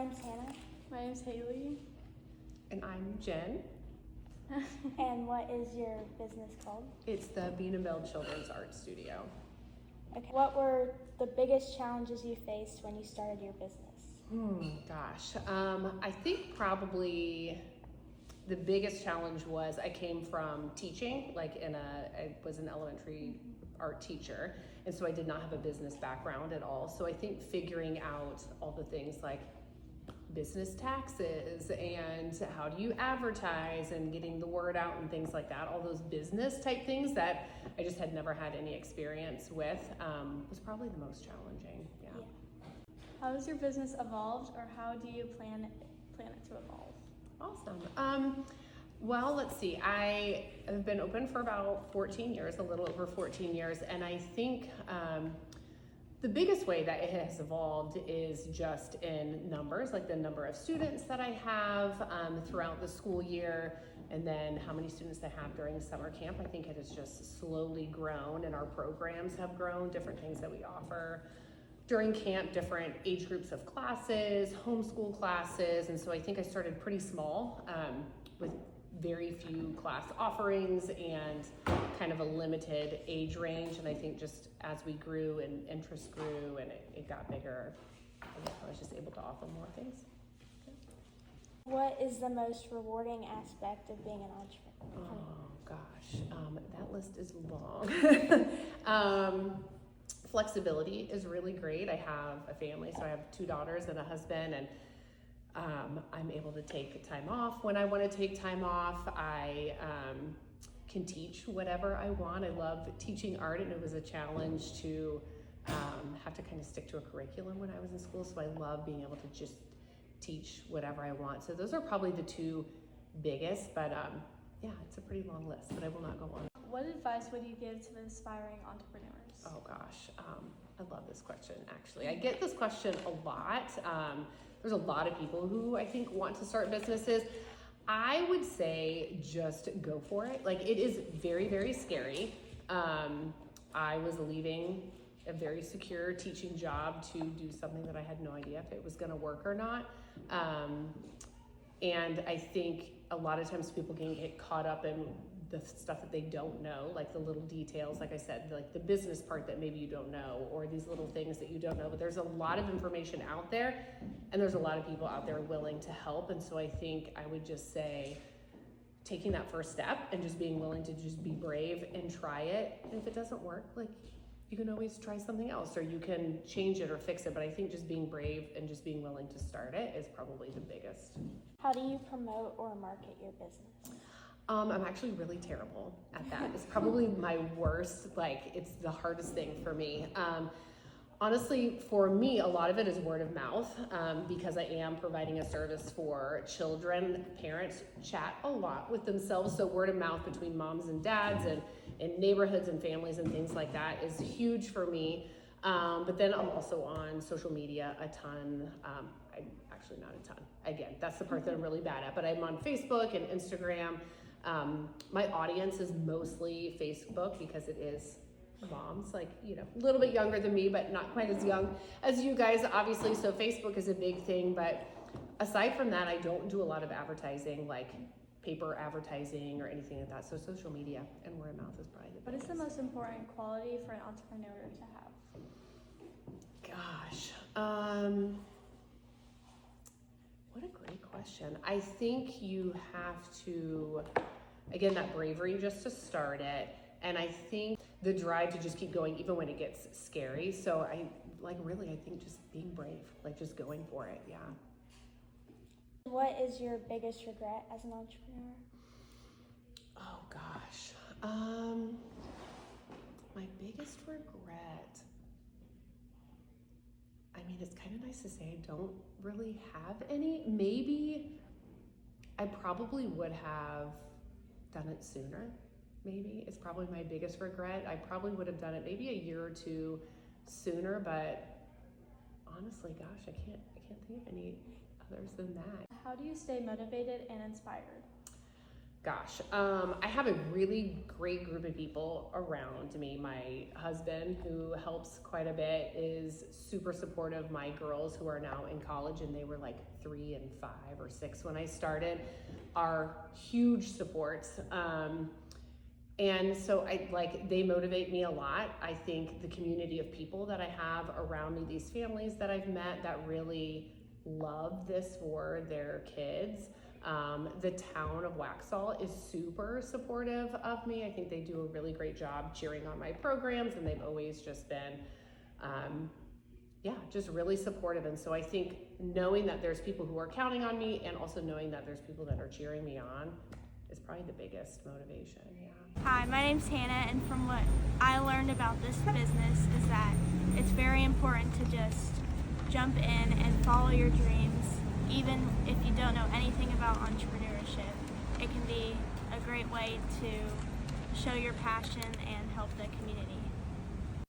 name's Hannah. My name's Haley. And I'm Jen. And what is your business called? It's the Bean and Belle Children's Art Studio. Okay. What were the biggest challenges you faced when you started your business? I think probably the biggest challenge was I came from teaching, I was an elementary art teacher, and so I did not have a business background at all. So I think figuring out all the things like business taxes and how do you advertise and getting the word out and things like that, all those business type things that I just had never had any experience with, was probably the most challenging. Yeah. How has your business evolved, or how do you plan it to evolve? Awesome. Well, let's see. I have been open for about 14 years, a little over 14 years, and I think the biggest way that it has evolved is just in numbers, like the number of students that I have throughout the school year, and then how many students I have during summer camp. I think it has just slowly grown, and our programs have grown, different things that we offer during camp, different age groups of classes, homeschool classes, and so I think I started pretty small with very few class offerings and kind of a limited age range, and I think just as we grew and interest grew and it got bigger, I was just able to offer more things. What is the most rewarding aspect of being an entrepreneur? Oh gosh, that list is long. Flexibility is really great. I have a family, so I have 2 daughters and a husband, and I'm able to take time off when I want to take time off. I can teach whatever I want. I love teaching art, and it was a challenge to have to kind of stick to a curriculum when I was in school, so I love being able to just teach whatever I want. So those are probably the 2 biggest, but yeah, it's a pretty long list, but I will not go on. What advice would you give to aspiring entrepreneurs? Oh gosh, I love this question, actually. I get this question a lot. There's a lot of people who I think want to start businesses. I would say just go for it. Like, it is very, very scary. I was leaving a very secure teaching job to do something that I had no idea if it was gonna work or not. And I think a lot of times people can get caught up in the stuff that they don't know, like the little details, like I said, like the business part that maybe you don't know, or these little things that you don't know, but there's a lot of information out there, and there's a lot of people out there willing to help. And so I think I would just say taking that first step and just being willing to just be brave and try it. And if it doesn't work, like, you can always try something else, or you can change it or fix it. But I think just being brave and just being willing to start it is probably the biggest. How do you promote or market your business? I'm actually really terrible at that. It's probably my worst, it's the hardest thing for me. Honestly, for me, a lot of it is word of mouth, because I am providing a service for children. Parents chat a lot with themselves, so word of mouth between moms and dads and in neighborhoods and families and things like that is huge for me. But then I'm also on social media a ton. I'm actually not a ton. Again, that's the part that I'm really bad at, but I'm on Facebook and Instagram. My audience is mostly Facebook because it is moms, a little bit younger than me, but not quite as young as you guys, obviously. So Facebook is a big thing, but aside from that, I don't do a lot of advertising, like paper advertising or anything like that. So social media and word of mouth is probably the biggest. What is the most important quality for an entrepreneur to have? Gosh, what a great question. I think you have to, again, that bravery just to start it. And I think the drive to just keep going even when it gets scary. So I think just being brave, just going for it, yeah. What is your biggest regret as an entrepreneur? Oh gosh, my biggest regret, I mean, it's kind of nice to say I don't really have any. Maybe I probably would have done it sooner. Maybe it's probably my biggest regret. I probably would have done it maybe a year or 2 sooner, but honestly, gosh, I can't think of any others than that. How do you stay motivated and inspired? I have a really great group of people around me. My husband, who helps quite a bit, is super supportive. My girls, who are now in college, and they were like 3 and 5 or 6 when I started, are huge supports. And so they motivate me a lot. I think the community of people that I have around me, these families that I've met that really love this for their kids. The town of Waxhaw is super supportive of me. I think they do a really great job cheering on my programs, and they've always just been, just really supportive. And so I think knowing that there's people who are counting on me, and also knowing that there's people that are cheering me on, is probably the biggest motivation. Hi, my name's Hannah, and from what I learned about this business is that it's very important to just jump in and follow your dreams. Even if you don't know anything about entrepreneurship, it can be a great way to show your passion and help the community.